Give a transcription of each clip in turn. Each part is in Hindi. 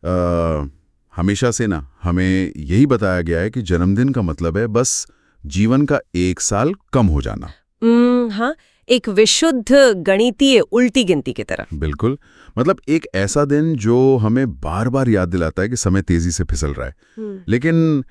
अ, हमेशा से ना हमें यही बताया गया है कि जन्मदिन का मतलब है बस जीवन का 1 साल कम हो जाना। हाँ, एक विशुद्ध गणितीय उल्टी गिनती की तरह। बिल्कुल। मतलब एक ऐसा दिन जो हमें बार बार याद दिलाता है कि समय तेजी से फिसल रहा है। हम्म, लेकिन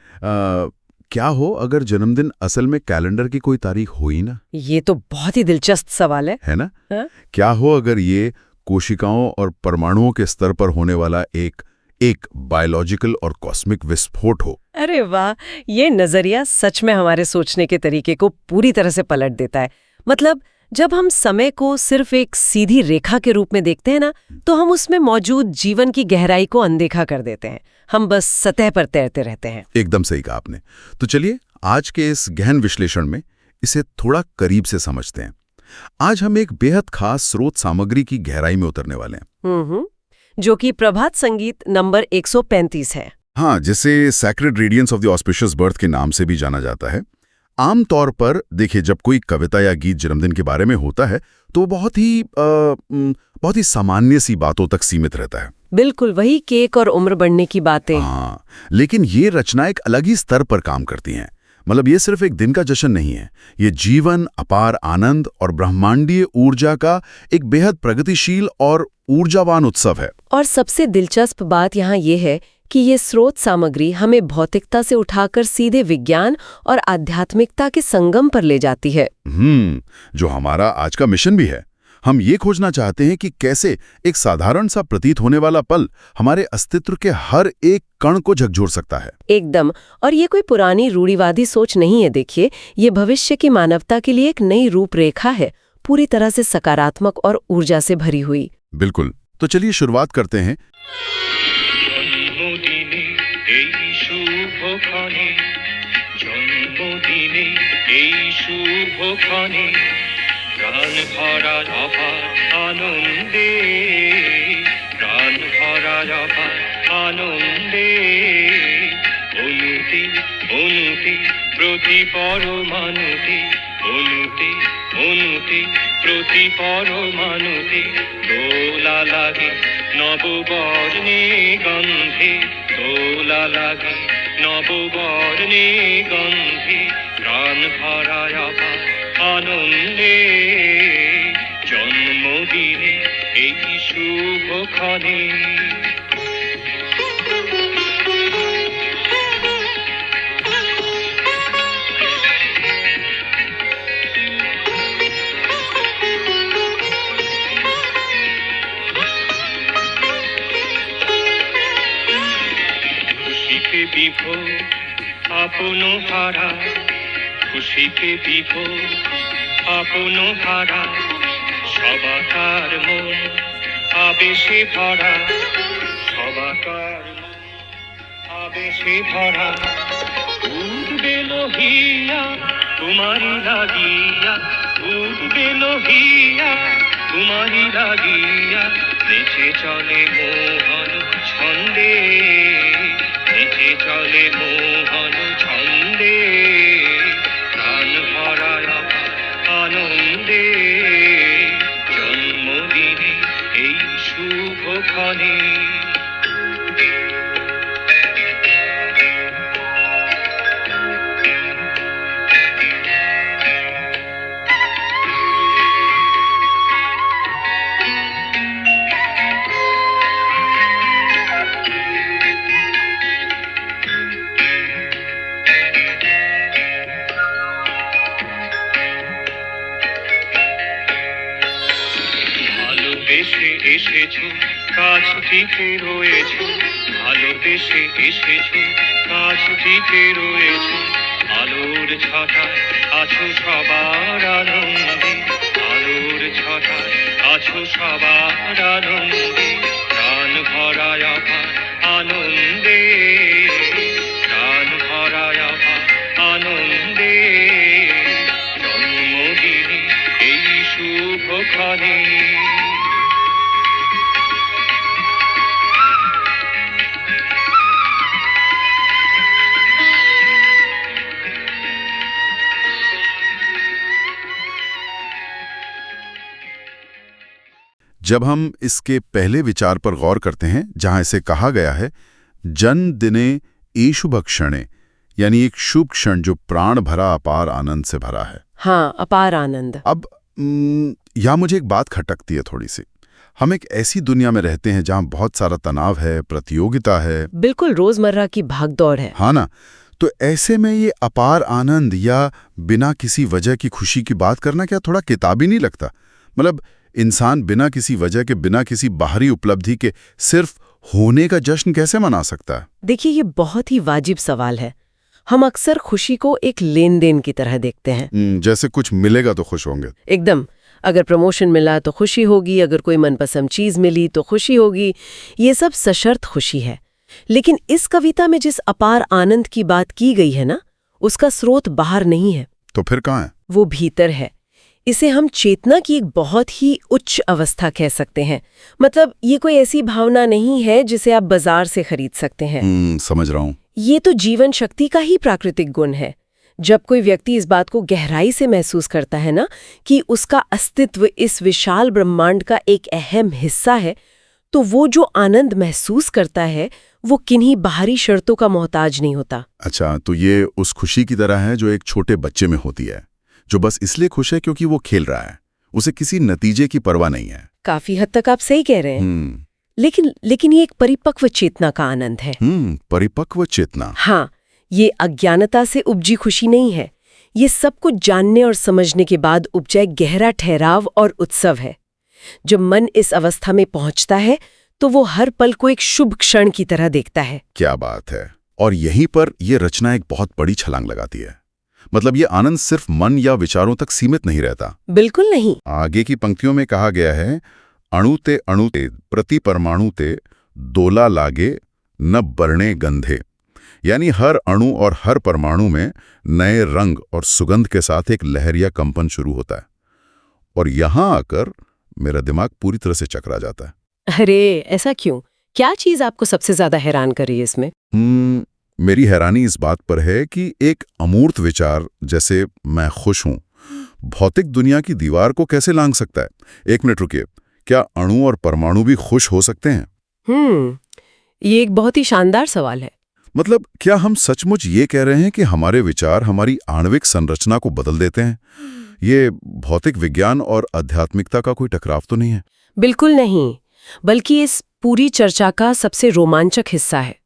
क्या हो अगर जन्मदिन असल में कैलेंडर की कोई तारीख हो ही ना? ये तो बहुत ही दिलचस्प सवाल है। है ना? हाँ? क्या हो अगर ये कोशिकाओं और परमाणुओं के स्तर पर होने वाला एक एक बायोलॉजिकल और कॉस्मिक विस्फोट हो? अरे वाह, ये नजरिया सच में हमारे सोचने के तरीके को पूरी तरह से पलट देता है। मतलब जब हम समय को सिर्फ एक सीधी रेखा के रूप में देखते हैं ना, तो हम उसमें मौजूद जीवन की गहराई को अनदेखा कर देते हैं। हम बस सतह पर तैरते रहते हैं। एकदम सही कहा आपने। तो चलिए आज के इस गहन विश्लेषण में इसे थोड़ा करीब से समझते हैं। आज हम एक बेहद खास स्रोत सामग्री की गहराई में उतरने वाले हैं। जो कि प्रभात संगीत नंबर 135 है। हाँ, जिसे sacred radiance of the auspicious birth के नाम से भी जाना जाता है। आमतौर पर देखिए जब कोई कविता या गीत जन्मदिन के बारे में होता है तो वो बहुत ही सामान्य सी बातों तक सीमित रहता है। बिल्कुल वही केक और उम्र बढ़ने की बातें। हाँ, लेकिन ये रचना एक अलग ही स्तर पर काम करती हैं। मतलब ये सिर्फ एक दिन का जश्न नहीं है, ये जीवन, अपार आनंद और ब्रह्मांडीय ऊर्जा का एक बेहद प्रगतिशील और ऊर्जावान उत्सव है। और सबसे दिलचस्प बात यहाँ ये है कि ये स्रोत सामग्री हमें भौतिकता से उठाकर सीधे विज्ञान और आध्यात्मिकता के संगम पर ले जाती है। जो हमारा आज का मिशन भी है। हम ये खोजना चाहते हैं कि कैसे एक साधारण सा प्रतीत होने वाला पल हमारे अस्तित्व के हर एक कण को झकझोर सकता है। एकदम। और ये कोई पुरानी रूढ़िवादी सोच नहीं है। देखिए, ये भविष्य की मानवता के लिए एक नई रूपरेखा है, पूरी तरह से सकारात्मक और ऊर्जा से भरी हुई। बिल्कुल। तो चलिए शुरुआत करते हैं। জন্মদিনে এই শুভক্ষণে জন্মদিনে এই শুভক্ষণে প্রাণ ভরা অপার আনন্দে প্রাণ ভরা অপার আনন্দে অনুতে অনুতে প্রতি পরমাণুতে অনুতে অনুতে প্রতি পরমাণুতে দোলা লাগে নববর্ণে গন্ধে দোলা লাগে নববর্ণে গন্ধে প্রাণ ভরা অপার আনন্দে জন্মদিনে এই শুভক্ষণে খুশিতে বিভোর আপন হারা খুশিতে বিভোর আপন হারা সবাকার মন আবেশে ভরা সবাকার মন আবেশে ভরা উঠবে লোহিয়া তোমারি লাগিয়া উঠবে লোহিয়া তোমারি লাগিয়া নেচে চলে মোহন ছন্দে নেচে চলে মোহন ছন্দে প্রাণ ভরা আনন্দে জন্মদিনে এই শুভক্ষণে ভালোবেসে এসেছো কাছ থেকে রয়েছো ভালোবেসে এসেছো কাছ থেকে রয়েছো আলোর ছটায় আছো সবার আনন্দে আলোর ছটায় আছো সবার আনন্দে প্রাণ ভরা অপার আনন্দে প্রাণ ভরা অপার আনন্দে জন্মদিনে এই শুভক্ষণে जब हम इसके पहले विचार पर गौर करते हैं, जहां इसे कहा गया है जन दिने ईशुभ क्षणे, यानी एक शुभ क्षण जो प्राण भरा अपार आनंद से भरा है। हाँ, अपार आनंद। अब यहाँ मुझे एक बात खटकती है थोड़ी सी। हम एक ऐसी दुनिया में रहते हैं जहां बहुत सारा तनाव है, प्रतियोगिता है, बिल्कुल रोजमर्रा की भागदौड़ है। हाँ ना। तो ऐसे में ये अपार आनंद या बिना किसी वजह की खुशी की बात करना क्या थोड़ा किताबी नहीं लगता? मतलब इंसान बिना किसी वजह के, बिना किसी बाहरी उपलब्धि के सिर्फ होने का जश्न कैसे मना सकता है? देखिए, ये बहुत ही वाजिब सवाल है। हम अक्सर खुशी को एक लेन देन की तरह देखते हैं। जैसे कुछ मिलेगा तो खुश होंगे। एकदम। अगर प्रमोशन मिला तो खुशी होगी, अगर कोई मनपसंद चीज मिली तो खुशी होगी। ये सब सशर्त खुशी है। लेकिन इस कविता में जिस अपार आनंद की बात की गई है ना, उसका स्रोत बाहर नहीं है। तो फिर कहाँ है? वो भीतर है। इसे हम चेतना की एक बहुत ही उच्च अवस्था कह सकते हैं। मतलब ये कोई ऐसी भावना नहीं है जिसे आप बाजार से खरीद सकते हैं। समझ रहा हूँ। ये तो जीवन शक्ति का ही प्राकृतिक गुण है। जब कोई व्यक्ति इस बात को गहराई से महसूस करता है ना कि उसका अस्तित्व इस विशाल ब्रह्मांड का एक अहम हिस्सा है, तो वो जो आनंद महसूस करता है वो किन्हीं बाहरी शर्तों का मोहताज नहीं होता। अच्छा, तो ये उस खुशी की तरह है जो एक छोटे बच्चे में होती है, जो बस इसलिए खुश है क्योंकि वो खेल रहा है, उसे किसी नतीजे की परवाह नहीं है। काफी हद तक आप सही कह रहे हैं। लेकिन ये एक परिपक्व चेतना का आनंद है। परिपक्व चेतना। हाँ, ये अज्ञानता से उपजी खुशी नहीं है। ये सब कुछ जानने और समझने के बाद उपजा एक गहरा ठहराव और उत्सव है। जब मन इस अवस्था में पहुंचता है तो वो हर पल को एक शुभ क्षण की तरह देखता है। क्या बात है। और यहीं पर यह रचना एक बहुत बड़ी छलांग लगाती है। मतलब ये आनंद सिर्फ मन या विचारों तक सीमित नहीं रहता। बिल्कुल नहीं। आगे की पंक्तियों में कहा गया है, अणु ते प्रति परमाणु ते दोला लागे न बरणे गंधे, यानी हर अणु और हर परमाणु में नए रंग और सुगंध के साथ एक लहर या कंपन शुरू होता है। और यहां आकर मेरा दिमाग पूरी तरह से चकरा जाता है। अरे, ऐसा क्यों? क्या चीज आपको सबसे ज्यादा हैरान कर रही है इसमें? मेरी हैरानी इस बात पर है कि एक अमूर्त विचार जैसे मैं खुश हूं, भौतिक दुनिया की दीवार को कैसे लांघ सकता है? एक मिनट रुकिए, क्या अणु और परमाणु भी खुश हो सकते हैं? ये एक बहुत ही शानदार सवाल है। मतलब क्या हम सचमुच ये कह रहे हैं कि हमारे विचार हमारी आणविक संरचना को बदल देते हैं? ये भौतिक विज्ञान और आध्यात्मिकता का कोई टकराव तो नहीं है? बिल्कुल नहीं, बल्कि इस पूरी चर्चा का सबसे रोमांचक हिस्सा है।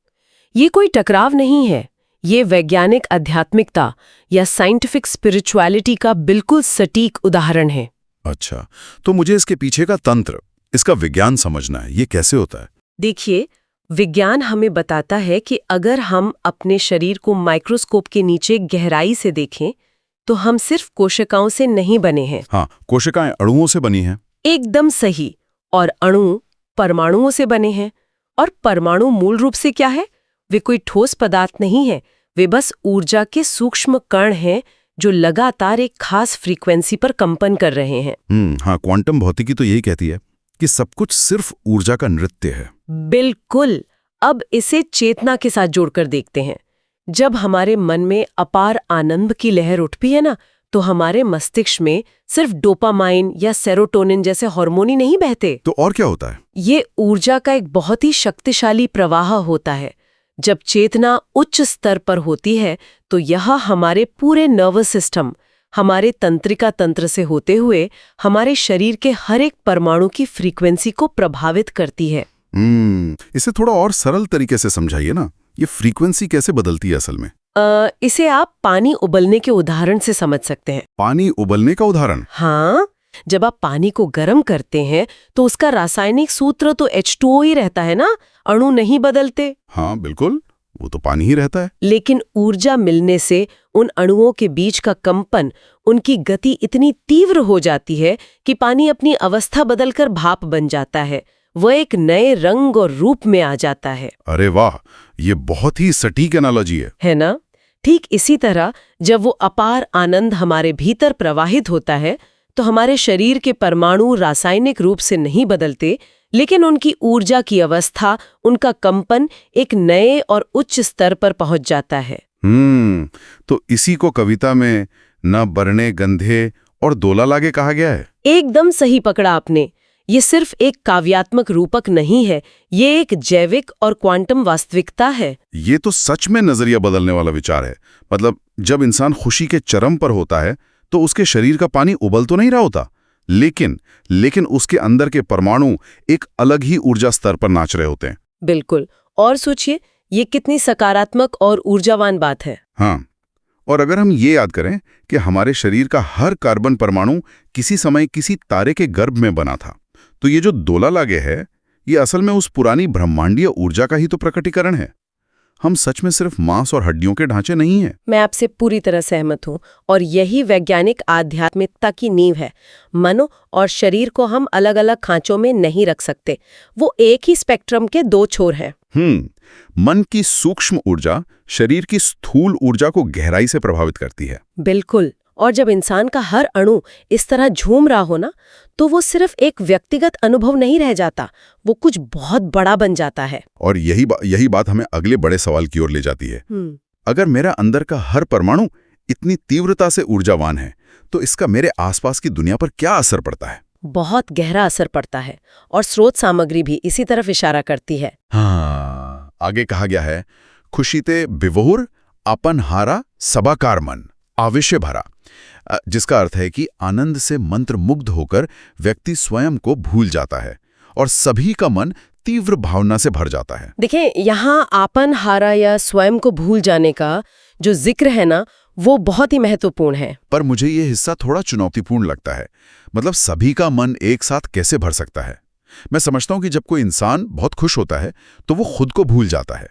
ये कोई टकराव नहीं है, ये वैज्ञानिक आध्यात्मिकता या साइंटिफिक स्पिरिचुअलिटी का बिल्कुल सटीक उदाहरण है। अच्छा, तो मुझे इसके पीछे का तंत्र, इसका विज्ञान समझना है। ये कैसे होता है? देखिए, विज्ञान हमें बताता है कि अगर हम अपने शरीर को माइक्रोस्कोप के नीचे गहराई से देखें तो हम सिर्फ कोशिकाओं से नहीं बने हैं। हाँ, कोशिकाएं अणुओं से बनी हैं। एकदम सही। और अणु परमाणुओं से बने हैं। और परमाणु मूल रूप से क्या है? वे कोई ठोस पदार्थ नहीं है, वे बस ऊर्जा के सूक्ष्म कण हैं जो लगातार एक खास फ्रीक्वेंसी पर कंपन कर रहे हैं। हाँ, क्वांटम भौतिकी तो यही कहती है कि सब कुछ सिर्फ ऊर्जा का नृत्य है। बिल्कुल। अब इसे चेतना के साथ जोड़कर देखते हैं। जब हमारे मन में अपार आनंद की लहर उठती है ना, तो हमारे मस्तिष्क में सिर्फ डोपामाइन या सेरोटोनिन जैसे हार्मोन ही नहीं बहते। तो और क्या होता है? ये ऊर्जा का एक बहुत ही शक्तिशाली प्रवाह होता है। जब चेतना उच्च स्तर पर होती है तो यह हमारे पूरे नर्वस सिस्टम, हमारे तंत्रिका तंत्र से होते हुए हमारे शरीर के हर एक परमाणु की फ्रीक्वेंसी को प्रभावित करती है। इसे थोड़ा और सरल तरीके से समझाइए ना। ये फ्रीक्वेंसी कैसे बदलती है असल में? इसे आप पानी उबलने के उदाहरण से समझ सकते हैं। पानी उबलने का उदाहरण? हाँ, जब आप पानी को गर्म करते हैं तो उसका रासायनिक सूत्र तो H2O ही रहता है ना, अणु नहीं बदलते। हाँ बिल्कुल, वो तो पानी ही रहता है। लेकिन ऊर्जा मिलने से उन अणुओं के बीच का कंपन, उनकी गति इतनी तीव्र हो जाती है कि पानी अपनी अवस्था बदलकर भाप बन जाता है। वह एक नए रंग और रूप में आ जाता है। अरे वाह, ये बहुत ही सटीक एनालॉजी है ना? ठीक इसी तरह जब वो अपार आनंद हमारे भीतर प्रवाहित होता है तो हमारे शरीर के परमाणु रासायनिक रूप से नहीं बदलते, लेकिन उनकी ऊर्जा की अवस्था, उनका कंपन एक नए और उच्च स्तर पर पहुंच जाता है। तो इसी को कविता में न बरने गंधे और दोला लागे कहा गया है। एकदम सही पकड़ा आपने। ये सिर्फ एक काव्यात्मक रूपक नहीं है, ये एक जैविक और क्वांटम वास्तविकता है। ये तो सच में नजरिया बदलने वाला विचार है। मतलब जब इंसान खुशी के चरम पर होता है तो उसके शरीर का पानी उबल तो नहीं रहा होता, लेकिन उसके अंदर के परमाणु एक अलग ही ऊर्जा स्तर पर नाच रहे होते हैं। बिल्कुल। और सोचिए, ये कितनी सकारात्मक और ऊर्जावान बात है। हाँ, और अगर हम ये याद करें कि हमारे शरीर का हर कार्बन परमाणु किसी समय किसी तारे के गर्भ में बना था, तो ये जो दोला लागे है, ये असल में उस पुरानी ब्रह्मांडीय ऊर्जा का ही तो प्रकटीकरण है। हम सच में सिर्फ मांस और हड्डियों के ढांचे नहीं हैं। मैं आपसे पूरी तरह सहमत हूँ, और यही वैज्ञानिक आध्यात्मिकता की नींव है। मनो और शरीर को हम अलग अलग खांचों में नहीं रख सकते, वो एक ही स्पेक्ट्रम के दो छोर हैं। मन की सूक्ष्म ऊर्जा शरीर की स्थूल ऊर्जा को गहराई से प्रभावित करती है। बिल्कुल। और जब इंसान का हर अणु इस तरह झूम रहा हो ना, तो वो सिर्फ एक व्यक्तिगत अनुभव नहीं रह जाता, वो कुछ बहुत बड़ा बन जाता है। और यही बात हमें अगले बड़े सवाल की ओर ले जाती है। अगर मेरा अंदर का हर परमाणु इतनी तीव्रता से ऊर्जावान है, तो इसका मेरे आसपास की दुनिया पर क्या असर पड़ता है? बहुत गहरा असर पड़ता है, और स्रोत सामग्री भी इसी तरफ इशारा करती है। हाँ, आगे कहा गया है, खुशीते विवोर अपन हारा सबाकार मन आवेश्य भरा, जिसका अर्थ है कि आनंद से मंत्र मुग्ध होकर व्यक्ति स्वयं को भूल जाता है और सभी का मन तीव्र भावना से भर जाता है। देखिए, यहाँ आपन हारा या स्वयं को भूल जाने का जो जिक्र है ना, वो बहुत ही महत्वपूर्ण है। पर मुझे ये हिस्सा थोड़ा चुनौतीपूर्ण लगता है। मतलब सभी का मन एक साथ कैसे भर सकता है? मैं समझता हूँ कि जब कोई इंसान बहुत खुश होता है तो वो खुद को भूल जाता है।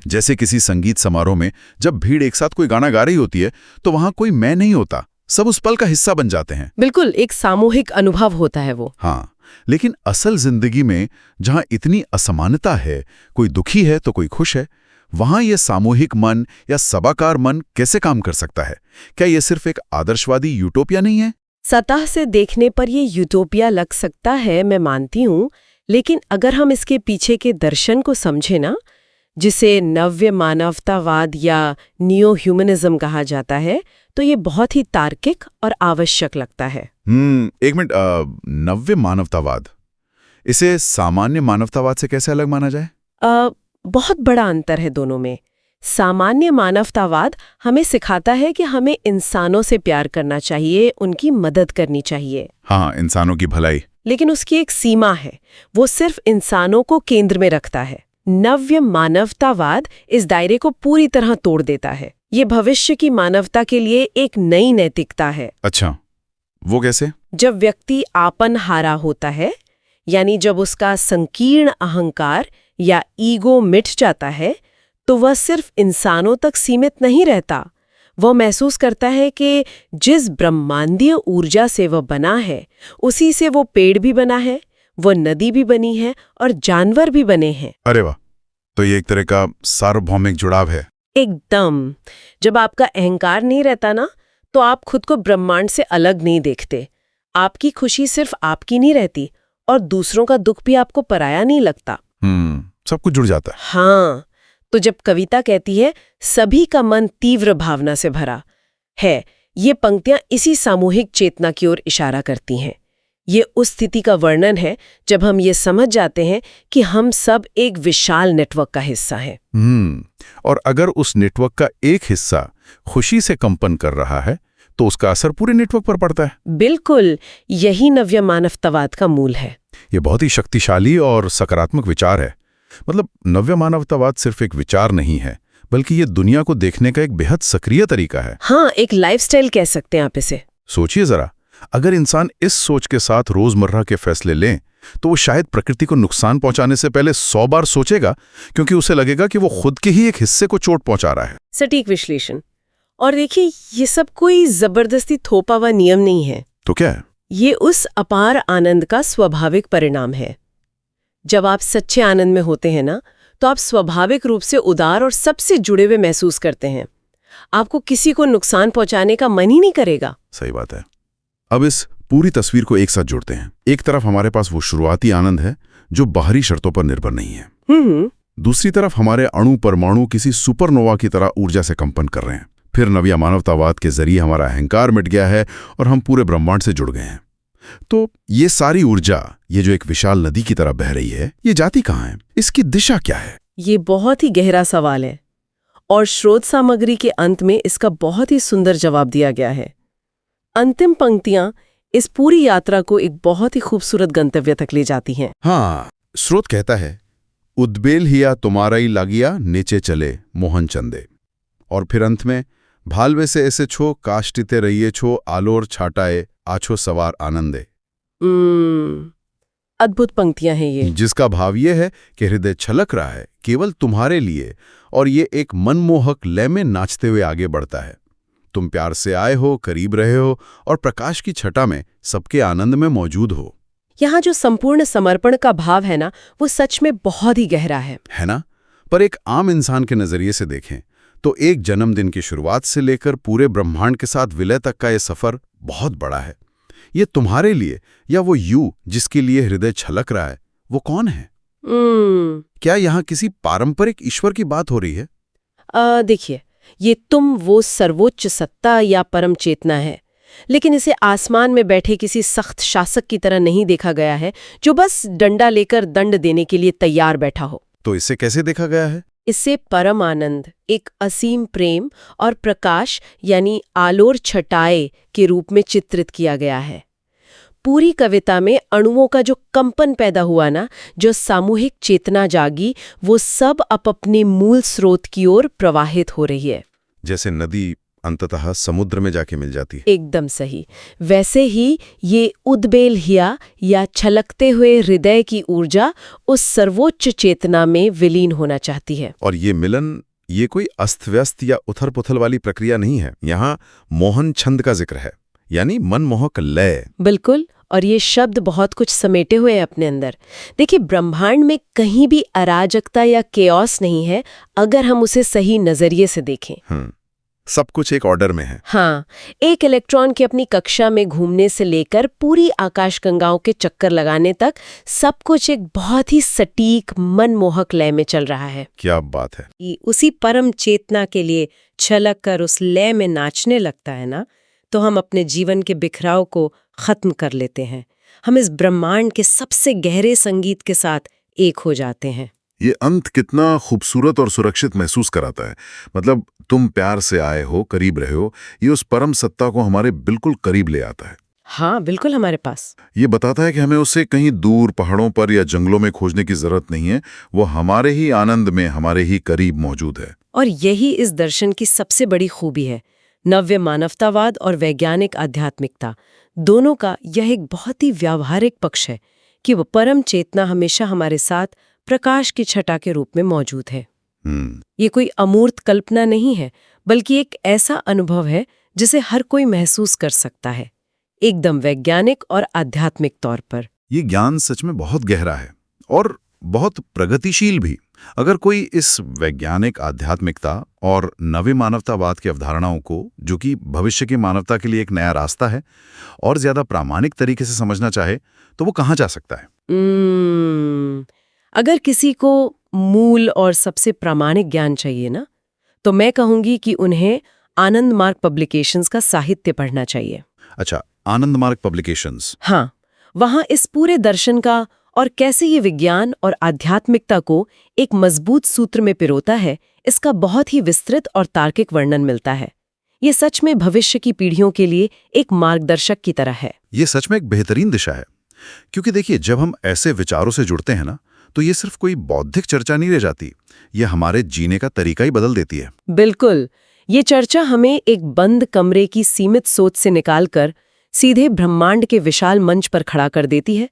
जैसे किसी संगीत समारोह में जब भीड़ एक साथ कोई गाना गा रही होती है तो वहां कोई मैं नहीं होता, सब उस पल का हिस्सा बन जाते हैं। बिल्कुल, एक सामूहिक अनुभव होता है वो। हाँ, लेकिन असल जिंदगी में जहां इतनी असमानता है, कोई दुखी है तो कोई खुश है, वहां ये सामूहिक मन या सबाकार मन कैसे काम कर सकता है? क्या ये सिर्फ एक आदर्शवादी यूटोपिया नहीं है? सतह से देखने पर ये यूटोपिया लग सकता है, मैं मानती हूँ, लेकिन अगर हम इसके पीछे के दर्शन को समझे ना, जिसे नव्य मानवतावाद या नियो ह्यूमनिज्म कहा जाता है, तो ये बहुत ही तार्किक और आवश्यक लगता है। एक मिनट, नव्य मानवतावाद, इसे सामान्य मानवतावाद से कैसे अलग माना जाए? बहुत बड़ा अंतर है दोनों में। सामान्य मानवतावाद हमें सिखाता है कि हमें इंसानों से प्यार करना चाहिए, उनकी मदद करनी चाहिए। हाँ, इंसानों की भलाई। लेकिन उसकी एक सीमा है, वो सिर्फ इंसानों को केंद्र में रखता है। नव्य मानवतावाद इस दायरे को पूरी तरह तोड़ देता है। ये भविष्य की मानवता के लिए एक नई नैतिकता है। अच्छा, वो कैसे? जब व्यक्ति आपन हारा होता है, यानी जब उसका संकीर्ण अहंकार या ईगो मिट जाता है, तो वह सिर्फ इंसानों तक सीमित नहीं रहता। वह महसूस करता है कि जिस ब्रह्मांडीय ऊर्जा से वह बना है, उसी से वो पेड़ भी बना है, वो नदी भी बनी है और जानवर भी बने हैं। अरे वाह, तो ये एक तरह का सार्वभौमिक जुड़ाव है। एकदम। जब आपका अहंकार नहीं रहता ना, तो आप खुद को ब्रह्मांड से अलग नहीं देखते। आपकी खुशी सिर्फ आपकी नहीं रहती और दूसरों का दुख भी आपको पराया नहीं लगता। सब कुछ जुड़ जाता है। हाँ, तो जब कविता कहती है सभी का मन तीव्र भावना से भरा है, ये पंक्तियां इसी सामूहिक चेतना की ओर इशारा करती हैं। ये उस स्थिति का वर्णन है जब हम ये समझ जाते हैं कि हम सब एक विशाल नेटवर्क का हिस्सा हैं। और अगर उस नेटवर्क का एक हिस्सा खुशी से कंपन कर रहा है, तो उसका असर पूरे नेटवर्क पर पड़ता है। बिल्कुल, यही नव्य मानवतावाद का मूल है। ये बहुत ही शक्तिशाली और सकारात्मक विचार है। मतलब नव्य मानवतावाद सिर्फ एक विचार नहीं है, बल्कि ये दुनिया को देखने का एक बेहद सक्रिय तरीका है। हाँ, एक लाइफस्टाइल कह सकते हैं आप इसे। सोचिए जरा, अगर इंसान इस सोच के साथ रोजमर्रा के फैसले लें, तो वो शायद प्रकृति को नुकसान पहुंचाने से पहले 100 बार सोचेगा, क्योंकि उसे लगेगा कि वो खुद के ही एक हिस्से को चोट पहुंचा रहा है। सटीक विश्लेषण। और देखिए, ये सब कोई जबरदस्ती थोपा हुआ नियम नहीं है। तो क्या है? ये उस अपार आनंद का स्वाभाविक परिणाम है। जब आप सच्चे आनंद में होते हैं ना, तो आप स्वाभाविक रूप से उदार और सबसे जुड़े हुए महसूस करते हैं। आपको किसी को नुकसान पहुंचाने का मन ही नहीं करेगा। सही बात है। अब इस पूरी तस्वीर को एक साथ जोड़ते हैं। एक तरफ हमारे पास वो शुरुआती आनंद है जो बाहरी शर्तों पर निर्भर नहीं है। दूसरी तरफ हमारे अणु परमाणु किसी सुपरनोवा की तरह ऊर्जा से कंपन कर रहे हैं। फिर नव्य मानवतावाद के जरिए हमारा अहंकार मिट गया है और हम पूरे ब्रह्मांड से जुड़ गए हैं। तो ये सारी ऊर्जा, ये जो एक विशाल नदी की तरह बह रही है, ये जाती कहाँ है? इसकी दिशा क्या है? ये बहुत ही गहरा सवाल है और स्रोत सामग्री के अंत में इसका बहुत ही सुंदर जवाब दिया गया है। अंतिम पंक्तियां इस पूरी यात्रा को एक बहुत ही खूबसूरत गंतव्य तक ले जाती हैं। हाँ, स्रोत कहता है, उद्बेल हिया तुम्हाराई लागिया नीचे चले मोहन चंदे। और फिर अंत में, भालवे से ऐसे छो काष्टिते रहिए छो आलोर छाटाए आछो सवार आनंदे। अद्भुत पंक्तियां हैं ये। जिसका भाव ये है कि हृदय छलक रहा है केवल तुम्हारे लिए, और ये एक मनमोहक लय में नाचते हुए आगे बढ़ता है। तुम प्यार से आए हो, करीब रहे हो, और प्रकाश की छटा में सबके आनंद में मौजूद हो। यहाँ जो संपूर्ण समर्पण का भाव है ना, वो सच में बहुत ही गहरा है ना? पर एक आम इंसान के नजरिए से देखें तो एक जन्मदिन की शुरुआत से लेकर पूरे ब्रह्मांड के साथ विलय तक का ये सफर बहुत बड़ा है। ये तुम्हारे लिए, या वो यू जिसके लिए हृदय छलक रहा है, वो कौन है? क्या यहाँ किसी पारंपरिक ईश्वर की बात हो रही है? देखिए, ये तुम वो सर्वोच्च सत्ता या परम चेतना है, लेकिन इसे आसमान में बैठे किसी सख्त शासक की तरह नहीं देखा गया है जो बस डंडा लेकर दंड देने के लिए तैयार बैठा हो। तो इसे कैसे देखा गया है? इससे परम आनंद, एक असीम प्रेम और प्रकाश यानी आलोर छटाए के रूप में चित्रित किया गया है। पूरी कविता में अणुओं का जो कंपन पैदा हुआ ना, जो सामूहिक चेतना जागी, वो सब अपने मूल स्रोत की ओर प्रवाहित हो रही है। जैसे नदी अंततः समुद्र में जाके मिल जाती है। एकदम सही। वैसे ही ये उद्बेल हिया या छलकते हुए हृदय की ऊर्जा उस सर्वोच्च चेतना में विलीन होना चाहती है। और ये मिलन, ये कोई अस्त-व्यस्त या उथल-पुथल वाली प्रक्रिया नहीं है। यहाँ मोहन छंद का जिक्र है, यानी मनमोहक लय। बिल्कुल, और ये शब्द बहुत कुछ समेटे हुए हैं अपने अंदर। देखिए, ब्रह्मांड में कहीं भी अराजकता या केओस नहीं है अगर हम उसे सही नजरिए से देखें। सब कुछ एक ऑर्डर में है। हाँ, एक इलेक्ट्रॉन की अपनी कक्षा में घूमने से लेकर पूरी आकाशगंगाओं के चक्कर लगाने तक सब कुछ एक बहुत ही सटीक मनमोहक लय में चल रहा है। क्या बात है। उसी परम चेतना के लिए छलक कर उस लय में नाचने लगता है ना, तो हम अपने जीवन के बिखराव को खत्म कर लेते हैं। हम इस ब्रह्मांड के सबसे गहरे संगीत के साथ एक हो जाते हैं। ये अंत कितना खूबसूरत और सुरक्षित महसूस कराता है। मतलब तुम प्यार से आए हो, करीब रहे हो, ये उस परम सत्ता को हमारे बिल्कुल करीब ले आता है। हाँ, बिल्कुल हमारे पास। ये बताता है कि हमें उसे कहीं दूर पहाड़ों पर या जंगलों में खोजने की जरूरत नहीं है, वो हमारे ही आनंद में, हमारे ही करीब मौजूद है। और यही इस दर्शन की सबसे बड़ी खूबी है। नव्य मानवतावाद और वैज्ञानिक आध्यात्मिकता दोनों का यह एक बहुत ही व्यावहारिक पक्ष है कि वो परम चेतना हमेशा हमारे साथ प्रकाश की छटा के रूप में मौजूद है। ये कोई अमूर्त कल्पना नहीं है, बल्कि एक ऐसा अनुभव है जिसे हर कोई महसूस कर सकता है, एकदम वैज्ञानिक और आध्यात्मिक तौर पर। ये ज्ञान सच में बहुत गहरा है और बहुत प्रगतिशील भी। अगर कोई इस वैज्ञानिक आध्यात्मिकता और नवे मानवतावाद की अवधारणाओं को, जो कि भविष्य की मानवता के लिए एक नया रास्ता है, और ज्यादा प्रामाणिक तरीके से समझना चाहे, तो वो कहाँ जा सकता है? अगर किसी को मूल और सबसे प्रामाणिक ज्ञान चाहिए ना, तो मैं कहूंगी कि उन्हें आनंद मार्ग पब्लिकेशंस का साहित्य पढ़ना चाहिए। अच्छा, आनंद मार्ग पब्लिकेशंस। हाँ, वहाँ इस पूरे दर्शन का और कैसे ये विज्ञान और आध्यात्मिकता को एक मजबूत सूत्र में पिरोता है, इसका बहुत ही विस्तृत और तार्किक वर्णन मिलता है। ये सच में भविष्य की पीढ़ियों के लिए एक मार्गदर्शक की तरह है। ये सच में एक बेहतरीन दिशा है, क्योंकि देखिए, जब हम ऐसे विचारों से जुड़ते हैं ना, तो ये सिर्फ कोई बौद्धिक चर्चा नहीं रह जाती, ये हमारे जीने का तरीका ही बदल देती है। बिल्कुल, ये चर्चा हमें एक बंद कमरे की सीमित सोच से निकालकर सीधे ब्रह्मांड के विशाल मंच पर खड़ा कर देती है,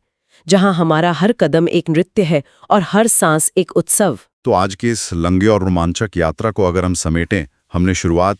जहां हमारा हर कदम एक नृत्य है और हर सांस एक उत्सव। तो आज के इस लंबे और रोमांचक यात्रा को अगर हम समेटें, हमने शुरुआत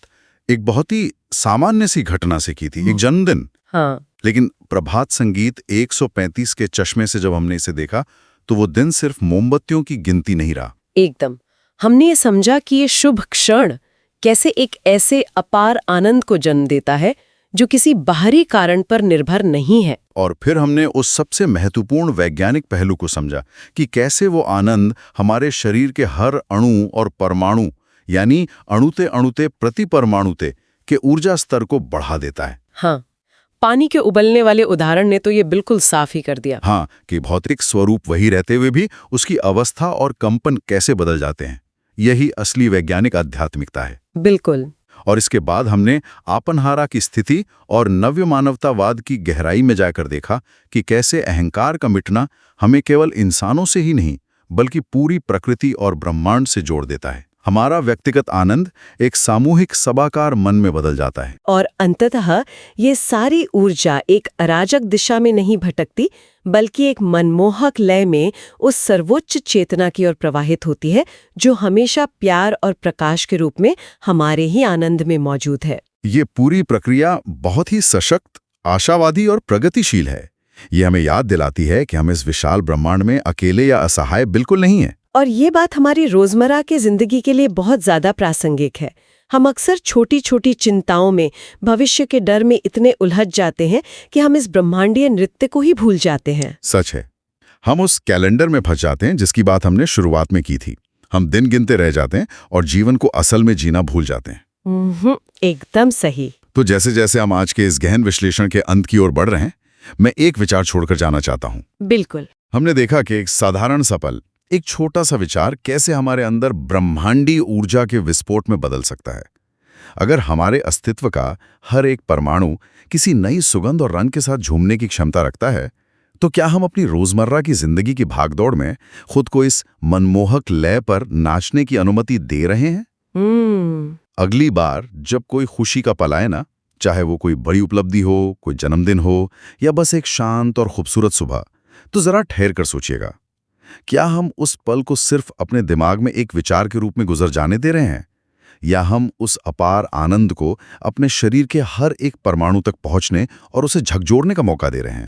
एक बहुत ही सामान्य सी घटना से की थी, एक जन्मदिन। हाँ, लेकिन प्रभात संगीत 135 के चश्मे से जब हमने इसे देखा, तो वो दिन सिर्फ मोमबत्तियों की गिनती नहीं रहा। एकदम। हमने ये समझा कि ये शुभ क्षण कैसे एक ऐसे अपार आनंद को जन्म देता है जो किसी बाहरी कारण पर निर्भर नहीं है। और फिर हमने उस सबसे महत्वपूर्ण वैज्ञानिक पहलू को समझा कि कैसे वो आनंद हमारे शरीर के हर अणु और परमाणु, यानी अणुते अणुते प्रति परमाणुते के ऊर्जा स्तर को बढ़ा देता है। हाँ, पानी के उबलने वाले उदाहरण ने तो ये बिल्कुल साफ ही कर दिया। हाँ, कि भौतिक स्वरूप वही रहते हुए भी उसकी अवस्था और कंपन कैसे बदल जाते हैं। यही असली वैज्ञानिक आध्यात्मिकता है। बिल्कुल। और इसके बाद हमने आपनहारा की स्थिति और नव्य मानवतावाद की गहराई में जाकर देखा कि कैसे अहंकार का मिटना हमें केवल इंसानों से ही नहीं बल्कि पूरी प्रकृति और ब्रह्मांड से जोड़ देता है। हमारा व्यक्तिगत आनंद एक सामूहिक सबाकार मन में बदल जाता है। और अंततः ये सारी ऊर्जा एक अराजक दिशा में नहीं भटकती बल्कि एक मनमोहक लय में उस सर्वोच्च चेतना की ओर प्रवाहित होती है जो हमेशा प्यार और प्रकाश के रूप में हमारे ही आनंद में मौजूद है। ये पूरी प्रक्रिया बहुत ही सशक्त, आशावादी और प्रगतिशील है। ये हमें याद दिलाती है कि हम इस विशाल ब्रह्मांड में अकेले या असहाय बिल्कुल नहीं हैं। और ये बात हमारी रोजमर्रा के जिंदगी के लिए बहुत ज्यादा प्रासंगिक है। हम अक्सर छोटी छोटी चिंताओं में, भविष्य के डर में इतने उलझ जाते हैं कि हम इस ब्रह्मांडीय नृत्य को ही भूल जाते हैं। सच है, हम उस कैलेंडर में फंस जाते हैं जिसकी बात हमने शुरुआत में की थी। हम दिन गिनते रह जाते हैं और जीवन को असल में जीना भूल जाते हैं। एकदम सही। तो जैसे जैसे हम आज के इस गहन विश्लेषण के अंत की ओर बढ़ रहे हैं, मैं एक विचार छोड़कर जाना चाहता हूँ। बिल्कुल। हमने देखा कि एक साधारण सा पल, एक छोटा सा विचार कैसे हमारे अंदर ब्रह्मांडी ऊर्जा के विस्फोट में बदल सकता है। अगर हमारे अस्तित्व का हर एक परमाणु किसी नई सुगंध और रंग के साथ झूमने की क्षमता रखता है, तो क्या हम अपनी रोजमर्रा की जिंदगी की भागदौड़ में खुद को इस मनमोहक लय पर नाचने की अनुमति दे रहे हैं? अगली बार जब कोई खुशी का पल आए ना, चाहे वो कोई बड़ी उपलब्धि हो, कोई जन्मदिन हो या बस एक शांत और खूबसूरत सुबह, तो जरा ठहर कर सोचिएगा, क्या हम उस पल को सिर्फ अपने दिमाग में एक विचार के रूप में गुजर जाने दे रहे हैं, या हम उस अपार आनंद को अपने शरीर के हर एक परमाणु तक पहुंचने और उसे झकझोरने का मौका दे रहे हैं?